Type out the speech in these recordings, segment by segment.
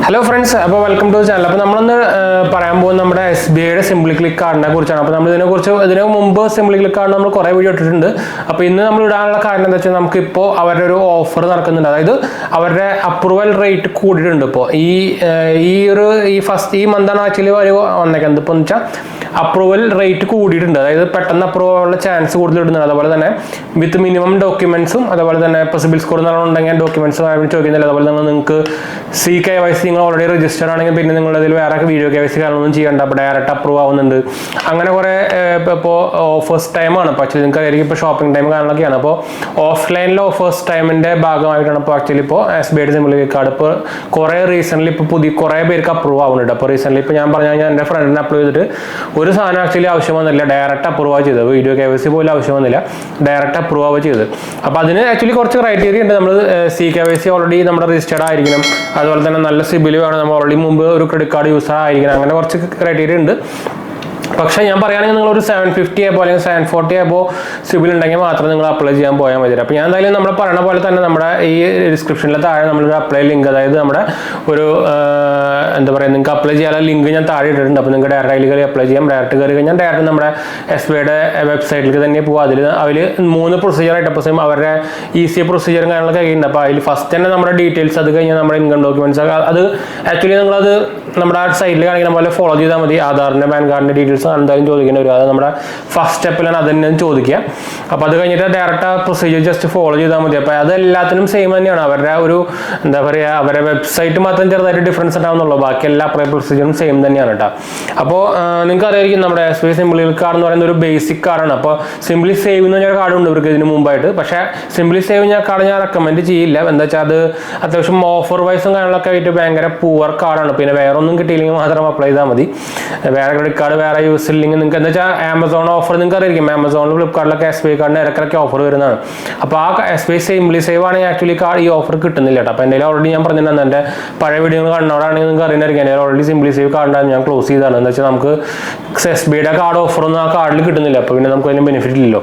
Hello friends, welcome to the channel. We will talk SBI Simply Click card. We will talk about Simply Click card. We will talk about offer. Approval rate approval rate approval chance with minimum documents possible score documents 𝘂𝘄𝘄𝘄 already registered video direct approve first time shopping time offline first time actually SBI Simply card recently recently actually direct approve video direct approve actually criteria 𝘂𝘄𝘄𝘄 already registered credit card user criteria പക്ഷേ ഞാൻ പറയുകയാണെങ്കിൽ നിങ്ങൾ ഒരു 750 അല്ലെങ്കിൽ 740 CIBIL ഉണ്ടെങ്കിൽ മാത്രമേ നിങ്ങൾ apply ചെയ്യാൻ പോയാൽ മതി. അപ്പോൾ ഞാൻ എന്തായാലും നമ്മൾ പറയുന്ന പോലെ തന്നെ നമ്മുടെ ഈ ഡിസ്ക്രിപ്ഷനിൽ താഴെ നമ്മളൊരു അപ്ലൈ ലിങ്ക് അതായത് നമ്മുടെ ഒരു എന്താ പറയുക നിങ്ങൾക്ക് അപ്ലൈ ചെയ്യാനുള്ള ലിങ്ക് ഞാൻ താഴെ ഇട്ടിട്ടുണ്ട്. അപ്പോൾ നിങ്ങൾക്ക് ഡയറക്റ്റ് അതിൽ കയറി അപ്ലൈ ചെയ്യാം. ഡയറക്റ്റ് കയറി കഴിഞ്ഞാൽ ഡയറക്റ്റ് നമ്മുടെ SBIയുടെ വെബ്സൈറ്റിലേക്ക് തന്നെ പോകും. അതിൽ 3 പ്രൊസീജിയറായിട്ട് അപ്പോൾ സെയിം അവരുടെ ഈസി പ്രൊസീജിയറും കാര്യങ്ങളൊക്കെ കഴിയുന്നുണ്ട്. അപ്പോൾ അതിൽ ഫസ്റ്റ് തന്നെ നമ്മുടെ ഡീറ്റെയിൽസ് അത് കഴിഞ്ഞാൽ നമ്മുടെ ഇൻകം ഡോക്യുമെൻറ്റ്സ് അത് ആക്ച്വലി നിങ്ങളത് നമ്മുടെ ആ സൈറ്റിൽ കാണിക്കുന്ന പോലെ ഫോളോ ചെയ്താൽ മതി. ആധാറിൻ്റെ പാൻ കാർഡിൻ്റെ ഡീറ്റെയിൽസ് എന്തായാലും ചോദിക്കേണ്ടി വരും. അത് നമ്മുടെ ഫസ്റ്റ് സ്റ്റെപ്പിലാണ് അത് തന്നെ ചോദിക്കുക. അപ്പോൾ അത് കഴിഞ്ഞിട്ട് ഡയറക്റ്റ് ആ പ്രൊസീജിയർ ജസ്റ്റ് ഫോളോ ചെയ്താൽ മതി. അപ്പോൾ അത് എല്ലാത്തിനും സെയിം തന്നെയാണ്. അവരുടെ ഒരു എന്താ പറയുക അവരുടെ വെബ്സൈറ്റ് മാത്രം ചെറുതായിട്ട് ഡിഫറൻസ് ഉണ്ടാവുന്നുള്ളൂ. ബാക്കി എല്ലാ പ്രൊസീജിയറും സെയിം തന്നെയാണ് കേട്ടോ. അപ്പോൾ നിങ്ങൾക്ക് അറിയായിരിക്കും നമ്മുടെ SBI സിംപ്ലി കാർഡ് എന്ന് പറയുന്ന ഒരു ബേസിക് കാർഡാണ്. അപ്പോൾ സിംപ്ലി സേവ് എന്ന് പറഞ്ഞ കാർഡ് ഉണ്ട് ഇവർക്ക് ഇതിന് മുമ്പായിട്ട്. പക്ഷേ സിംപ്ലി സേവ് കാർഡ് ഞാൻ റെക്കമെൻഡ് ചെയ്യില്ല. എന്താ വെച്ചാൽ അത് അത്യാവശ്യം ഓഫർ വൈസും കാര്യങ്ങളൊക്കെ ആയിട്ട് ഭയങ്കര പൂവർ കാർഡാണ്. പിന്നെ വേറെ ഒന്നും കിട്ടിയില്ലെങ്കിൽ മാത്രം അപ്ലൈ ചെയ്താൽ മതി. വേറെ ക്രെഡിറ്റ് കാർഡ് വേറെ യൂസ് ഇല്ലെങ്കിൽ നിങ്ങൾക്ക് എന്താ വെച്ചാൽ ആമസോൺ ഓഫർ നിങ്ങൾക്ക് അറിയാം. ആമസോണിൽ ഫ്ലിപ്കാർട്ടിലൊക്കെ SBI കാർഡിന് ഇടയ്ക്കിടയ്ക്ക് ഓഫർ വരുന്നതാണ്. അപ്പോൾ ആ SBI സിംപ്ലി സേവ് ആണെങ്കിൽ ആക്ച്വലി കാർഡ് ഈ ഓഫർ കിട്ടുന്നില്ല കേട്ടോ. അപ്പോൾ എൻ്റെ ഓൾറെഡി ഞാൻ പറഞ്ഞിട്ടുണ്ട് എൻ്റെ പഴയ വീഡിയോകൾ കണ്ടോടാണെങ്കിൽ നിങ്ങൾക്ക് അറിയാനായിരിക്കും. എൻ്റെ ഓൾറെഡി സിംപ്ലി സേവ് കാർഡാണ് ഞാൻ ക്ലോസ് ചെയ്തതാണ്. എന്താ വെച്ചാൽ നമുക്ക് SBIയുടെ കാർഡ് ഓഫറൊന്നും ആ കാർഡിൽ കിട്ടുന്നില്ല. അപ്പോൾ പിന്നെ നമുക്ക് അതിന് ബെനിഫിറ്റ് ഇല്ലല്ലോ.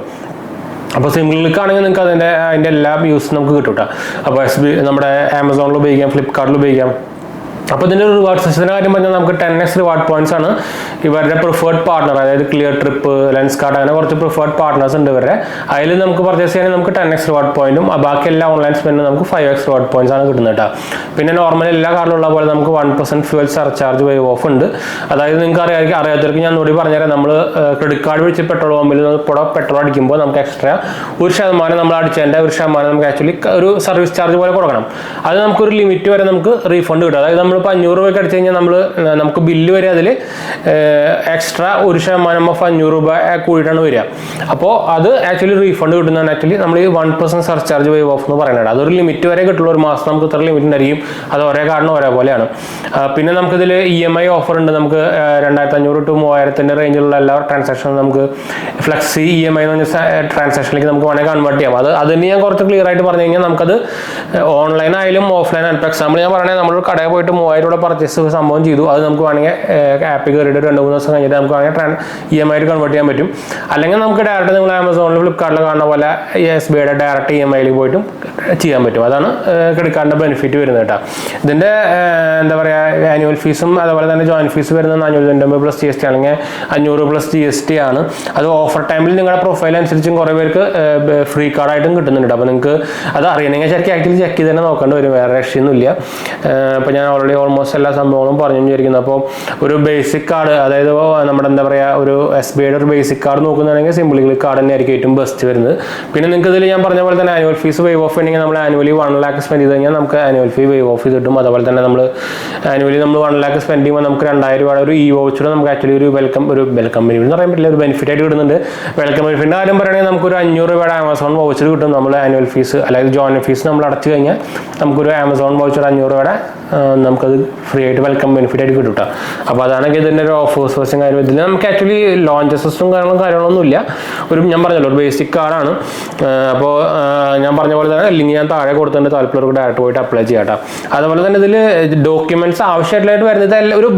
അപ്പോൾ സിംപ്ലി ക്ലിക്ക് ആണെങ്കിൽ നിങ്ങൾക്ക് അതിൻ്റെ എല്ലാ യൂസും നമുക്ക് കിട്ടും കേട്ടോ. അപ്പോൾ SBI നമ്മുടെ ആമസോണിൽ ഉപയോഗിക്കാം, ഫ്ലിപ്കാർട്ടിൽ ഉപയോഗിക്കാം. അപ്പോൾ ഇതിൻ്റെ ഒരു റിവാർഡ് സിസ്റ്റത്തിൻ്റെ കാര്യം പറഞ്ഞാൽ നമുക്ക് 10x റിവാർഡ് പോയിന്റ്സ് ആണ് ഇവരുടെ പ്രിഫേർഡ് പാർട്ണർ. അതായത് ക്ലിയർ ട്രിപ്പ്, ലെൻസ് കാർഡ് അങ്ങനെ കുറച്ച് പ്രിഫേർഡ് പാർട്ട്നേഴ്സ് ഉണ്ട് ഇവരുടെ. അതിൽ നമുക്ക് പർച്ചേസ് ചെയ്യാൻ നമുക്ക് 10x റിവാർഡ് പോയിന്റും ബാക്കി എല്ലാ ഓൺലൈൻ സ്പെൻഡിനും നമുക്ക് 5x റിവാർഡ് പോയിന്റ്സ് ആണ് കിട്ടുന്നത് കേട്ടോ. പിന്നെ നോർമൽ എല്ലാ കാർഡിലുള്ള പോലെ നമുക്ക് 1% ഫ്യൂവൽ സർചാർജ് വേവ് ഓഫ് ഉണ്ട്. അതായത് നിങ്ങൾക്ക് അറിയാത്തവർക്ക് ഞാൻ ഒന്നുകൂടി പറഞ്ഞുതരാം. നമ്മൾ ക്രെഡിറ്റ് കാർഡ് വെച്ച് പെട്രോൾ പമ്പിൽ പെട്രോൾ അടിക്കുമ്പോൾ നമുക്ക് എക്സ്ട്രാ 1% നമ്മൾ അടിച്ചതിൻ്റെ 1% നമുക്ക് ആക്ച്വലി ഒരു സർവീസ് ചാർജ് പോലെ കൊടുക്കണം. അത് നമുക്കൊരു ലിമിറ്റ് വരെ നമുക്ക് റീഫണ്ട് കിട്ടും. അതായത് നമ്മളിപ്പോൾ 500 രൂപയ്ക്ക് അടിച്ചു കഴിഞ്ഞാൽ നമുക്ക് ബില്ല് വരെ അതിൽ എക്സ്ട്രാ 1% ഓഫ് 500 രൂപ കൂടിയിട്ടാണ് വരിക. അപ്പോൾ അത് ആക്ച്വലി റീഫണ്ട് കിട്ടുന്നതാണ്. ആക്ച്വലി നമ്മൾ ഈ 1% സർചാർജ് വേവ് ഓഫ് എന്ന് പറയുന്നത് അതൊരു ലിമിറ്റ് വരെ കിട്ടുള്ളൂ. ഒരു മാസം നമുക്ക് ഇത്ര ലിമിറ്റ് ഉണ്ടായിരിക്കും. അത് ഓരോ കാർഡിനും ഒരേപോലെയാണ്. പിന്നെ നമുക്കിതിൽ EMI ഓഫർ ഉണ്ട്. നമുക്ക് 2500 to 3000 റേഞ്ചിലുള്ള എല്ലാ ട്രാൻസാക്ഷനും നമുക്ക് ഫ്ലെക്സി EMI എന്ന് പറഞ്ഞ ട്രാൻസാക്ഷനിലേക്ക് നമുക്ക് വേണമെങ്കിൽ കൺവേർട്ട് ചെയ്യാം. അത് തന്നെ ഞാൻ കുറച്ച് ക്ലിയർ ആയിട്ട് പറഞ്ഞു കഴിഞ്ഞാൽ നമുക്കത് ഓൺലൈൻ ആയാലും ഓഫ്ലൈൻ ആയാലും. ഇപ്പോൾ എക്സാമ്പിൾ ഞാൻ പറയണേ നമ്മളൊരു കടയിൽ പോയിട്ട് 3000 രൂപ പർച്ചേസ് സംഭവം ചെയ്തു. അത് നമുക്ക് വേണമെങ്കിൽ ആപ്പിൽ കയറിയിട്ട് 2-3 ദിവസം കഴിഞ്ഞിട്ട് നമുക്ക് വേണമെങ്കിൽ EMI കൺവേർട്ട് ചെയ്യാൻ പറ്റും. അല്ലെങ്കിൽ നമുക്ക് ഡയറക്റ്റ് നിങ്ങൾ ആമസോണിൽ ഫ്ലിപ്കാർട്ടിൽ കാണുന്ന പോലെ SBIയുടെ ഡയറക്റ്റ് EMI പോയിട്ടും ചെയ്യാൻ പറ്റും. അതാണ് ക്രെഡിറ്റ് കാർഡിൻ്റെ ബെനിഫിറ്റ് വരുന്നത് കേട്ടോ. ഇതിൻ്റെ എന്താ പറയുക ആനുവൽ ഫീസും അതുപോലെ തന്നെ ജോയിൻ ഫീസ് വരുന്നത് 490 പ്ലസ് GST അല്ലെങ്കിൽ 500 പ്ലസ് GST ആണ്. അത് ഓഫർ ടൈമിൽ നിങ്ങളുടെ പ്രൊഫൈൽ അനുസരിച്ചും കുറേ പേർക്ക് ഫ്രീ കാർഡായിട്ടും കിട്ടുന്നുണ്ട്. അപ്പോൾ നിങ്ങൾക്ക് അത് അറിയണമെങ്കിൽ ശരിക്കും ആക്ച്വലി ചെക്ക് ചെയ്ത് തന്നെ നോക്കേണ്ടി വരും. വേറെ രക്ഷയൊന്നുമില്ല. അപ്പോൾ ഞാൻ ഓൾറെഡി ഓൾമോസ്റ്റ് എല്ലാ സംഭവങ്ങളും പറഞ്ഞു വിചാരിക്കുന്നത്. അപ്പോൾ ഒരു ബേസിക് കാർഡ് അതായത് നമ്മുടെ എന്താ പറയുക ഒരു SBIയുടെ ഒരു ബേസിക് കാർഡ് നോക്കുന്നതാണെങ്കിൽ സിംപ്ലി ക്ലിക്ക് കാർഡ് തന്നെ ആയിരിക്കും ഏറ്റവും ബെസ്റ്റ് വരുന്നത്. പിന്നെ നിങ്ങൾക്ക് ഇതിൽ ഞാൻ പറഞ്ഞ പോലെ തന്നെ ആനുവൽ ഫീസ് വേവ് ഓഫ് ഉണ്ടെങ്കിൽ നമ്മൾ ആനുവലി 1 lakh സ്പെൻഡ് ചെയ്ത് കഴിഞ്ഞാൽ നമുക്ക് ആനുവൽ ഫീ വേവ് ഓഫ് കിട്ടും. അതുപോലെ തന്നെ നമ്മൾ ആനുവലി 1 lakh സ്പെൻഡ് ചെയ്യുമ്പോൾ നമുക്ക് 2000 രൂപയുടെ ഒരു വൗച്ചർ നമുക്ക് ആക്ച്വലി ഒരു വെൽക്കം ബെനിഫിറ്റ് എന്ന് പറയാൻ പറ്റില്ല, ഒരു ബെനിഫിറ്റ് ആയിട്ട് കിട്ടുന്നുണ്ട്. വെൽക്കം ബെനിഫിറ്റിൻ്റെ കാര്യം പറയുകയാണെങ്കിൽ നമുക്കൊരു 500 രൂപയുടെ ആമസോൺ വൗച്ചർ കിട്ടും. നമ്മൾ ആനുവൽ ഫീസ് അല്ലെങ്കിൽ ജോയിൻ ഫീസ് നമ്മൾ അടച്ചു കഴിഞ്ഞാൽ നമുക്കൊരു ആമസോൺ വൗച്ചർ 500 രൂപയുടെ നമുക്കത് ഫ്രീ ആയിട്ട് വെൽക്കം ബെനിഫിറ്റ് ആയിട്ട് കിട്ടും കേട്ടോ. അപ്പോൾ അതാണെങ്കിൽ ഇതിൻ്റെ ഒരു ഓഫേഴ്സ് വശം കാര്യം ഇതിൽ നമുക്ക് ആക്ച്വലി ലോഞ്ച് സിസ്റ്റം കാര്യങ്ങളൊന്നുമില്ല. ഞാൻ പറഞ്ഞല്ലോ ഒരു ബേസിക് കാർഡാണ്. അപ്പോൾ ഞാൻ പറഞ്ഞ പോലെ തന്നെ ലിങ്ക് ഞാൻ താഴെ കൊടുത്തിട്ടുണ്ട്. താല്പര്യമുള്ളവർക്ക് ഡയറക്റ്റ് പോയിട്ട് അപ്ലൈ ചെയ്യാം കേട്ടോ. അതുപോലെ തന്നെ ഇതിൽ ഡോക്യുമെന്റ്സ് ആവശ്യമായിട്ട് വരുന്നത് ഒരു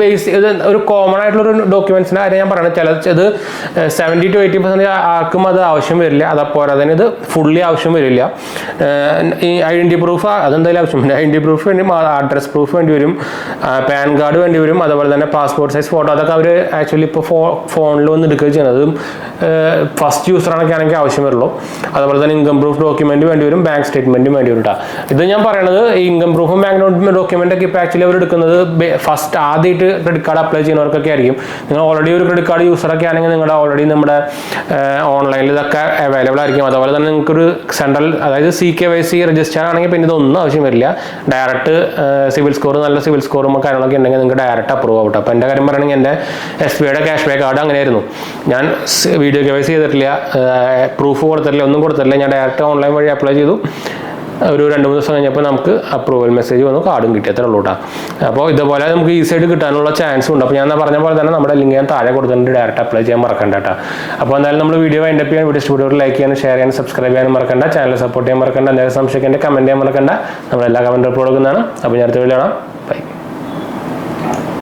ഒരു കോമൺ ആയിട്ടുള്ളൊരു ഡോക്യുമെന്റ്സിൻ്റെ കാര്യം ഞാൻ പറയുന്നത്. ഇത് 70 to 80% ആർക്കും അത് ആവശ്യം വരില്ല. അതേപോലെ തന്നെ ഇത് ഫുള്ളി ആവശ്യം വരില്ല. ഈ ഐഡന്റിറ്റി പ്രൂഫ് അതെന്തായാലും ആവശ്യം വരും. ഐഡന്റിറ്റി പ്രൂഫ് വേണ്ടി അഡ്രസ് പ്രൂഫ് വേണ്ടി വരും. പാൻ കാർഡ് വേണ്ടി വരും, അതുപോലെ തന്നെ പാസ്പോർട്ട് സൈസ് ഫോട്ടോ. അതൊക്കെ അവർ ആക്ച്വലി ഇപ്പോൾ ഫോണിൽ വന്ന് എടുക്കുക ചെയ്യുന്നത്. ഫസ്റ്റ് യൂസറാണൊക്കെ ആണെങ്കിൽ ആവശ്യം വരുള്ളൂ. അതുപോലെ തന്നെ ഇൻകം പ്രൂഫ് ഡോക്യുമെന്റ് വേണ്ടി വരും, ബാങ്ക് സ്റ്റേറ്റ്മെന്റും വേണ്ടി വരും. ഇത് ഞാൻ പറയുന്നത് ഈ ഇൻകം പ്രൂഫും ബാങ്ക് ഡോക്യുമെന്റ് ഒക്കെ ഇപ്പോൾ ആക്ച്വലി അവർ എടുക്കുന്നത് ഫസ്റ്റ് ആദ്യമായിട്ട് ക്രെഡിറ്റ് കാർഡ് അപ്ലൈ ചെയ്യുന്നവർക്കൊക്കെ ആയിരിക്കും. നിങ്ങൾ ഓൾറെഡി ഒരു ക്രെഡിറ്റ് കാർഡ് യൂസറൊക്കെ ആണെങ്കിൽ നിങ്ങളുടെ ഓൾറെഡി നമ്മുടെ ഓൺലൈനിൽ ഇതൊക്കെ അവൈലബിൾ ആയിരിക്കും. അതുപോലെ തന്നെ നിങ്ങൾക്കൊരു സെൻട്രൽ, അതായത് CKYC രജിസ്റ്റർ ആണെങ്കിൽ പിന്നെ ഇതൊന്നും ആവശ്യം വരില്ല. ഡയറക്റ്റ് സിവിൽ സ്കോർ, നല്ല സിവിൽ സ്കോറും കാര്യങ്ങളൊക്കെ ഉണ്ടെങ്കിൽ നിങ്ങൾക്ക് ഡയറക്റ്റ് അപ്രൂവ് ആവട്ടെ. അപ്പോൾ എൻ്റെ കാര്യം പറയുകയാണെങ്കിൽ എൻ്റെ SBIയുടെ ക്യാഷ് ബാക്ക് കാർഡ് അങ്ങനെയായിരുന്നു. ഞാൻ വീഡിയോ KYC ചെയ്തിട്ടില്ല, പ്രൂഫ് കൊടുത്തിട്ടില്ല, ഒന്നും കൊടുത്തിട്ടില്ല. ഞാൻ ഡയറക്റ്റ് ഓൺലൈൻ വഴി അപ്ലൈ ചെയ്തു. ഒരു 2-3 ദിവസം കഴിഞ്ഞപ്പോൾ നമുക്ക് അപ്രൂവൽ മെസ്സേജ് വന്നു, കാർഡും കിട്ടി. അത്രേ ഉള്ളൂ കേട്ടോ. അപ്പോൾ ഇതുപോലെ നമുക്ക് ഈസി ആയിട്ട് കിട്ടാനുള്ള ചാൻസ് ഉണ്ട്. അപ്പോൾ ഞാൻ പറഞ്ഞ പോലെ തന്നെ നമ്മുടെ ലിങ്ക് ഞാൻ താഴെ കൊടുത്തിട്ടുണ്ട്, ഡയറക്റ്റ് അപ്ലൈ ചെയ്യാൻ മറക്കണ്ട കേട്ടോ. അപ്പോൾ എന്തായാലും നമ്മൾ വീഡിയോ വൈൻഡപ്പ് ചെയ്യാൻ, വീഡിയോ ഇഷ്ടപ്പെട്ടവർ ലൈക്ക് ചെയ്യാനും ഷെയർ ചെയ്യാനും സബ്സ്ക്രൈബ് ചെയ്യാനും മറക്കണ്ട. ചാനൽ സപ്പോർട്ട് ചെയ്യാൻ മറക്കണ്ട. എന്തെങ്കിലും സംശയിക്കേണ്ട കമൻറ്റ് ചെയ്യാൻ മറക്കണ്ട. നമ്മളെല്ലാ കമൻറ്റ് റിപ്പോർട്ട് കൊടുക്കുന്നതാണ്. അപ്പോൾ ഞാൻ അടുത്ത വീഡിയോ കാണാം. ബൈ.